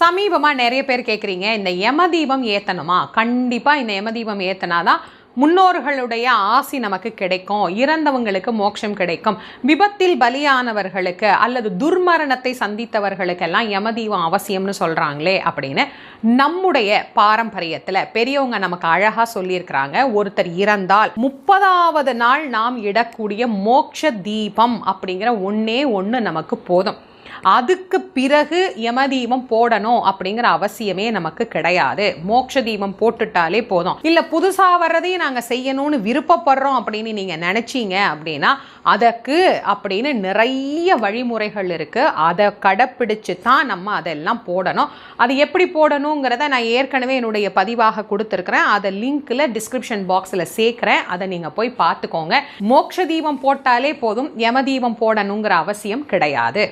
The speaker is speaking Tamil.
சமீபமாக நிறைய பேர் கேட்குறீங்க, இந்த யமதீபம் ஏற்றணுமா? கண்டிப்பாக இந்த யமதீபம் ஏற்றினாதான் முன்னோர்களுடைய ஆசி நமக்கு கிடைக்கும், இறந்தவங்களுக்கு மோட்சம் கிடைக்கும், விபத்தில் பலியானவர்களுக்கு அல்லது துர்மரணத்தை சந்தித்தவர்களுக்கெல்லாம் யமதீபம் அவசியம்னு சொல்கிறாங்களே அப்படின்னு நம்முடைய பாரம்பரியத்தில் பெரியவங்க நமக்கு அழகாக சொல்லியிருக்கிறாங்க. ஒருத்தர் இறந்தால் 30வது நாள் நாம் இடக்கூடிய மோட்ச தீபம் அப்படிங்கிற ஒன்றே ஒன்று நமக்கு போதும். அதுக்கு பிறகு யமதீபம் போடணும் அப்படிங்கிற அவசியமே நமக்கு கிடையாது. மோட்ச தீபம் போட்டுட்டாலே போதும். இல்லை புதுசாக வர்றதையும் நாங்கள் செய்யணும்னு விருப்பப்படுறோம் அப்படின்னு நீங்கள் நினச்சிங்க அப்படின்னா அதற்கு அப்படின்னு நிறைய வழிமுறைகள் இருக்குது. அதை கடைப்பிடிச்சு தான் நம்ம அதெல்லாம் போடணும். அது எப்படி போடணுங்கிறத நான் ஏற்கனவே என்னுடைய பதிவாக கொடுத்துருக்குறேன். அதை லிங்க்கில் டிஸ்கிரிப்ஷன் பாக்ஸில் சேர்க்குறேன். அதை நீங்கள் போய் பார்த்துக்கோங்க. மோட்ச தீபம் போட்டாலே போதும், யமதீபம் போடணுங்கிற அவசியம் கிடையாது.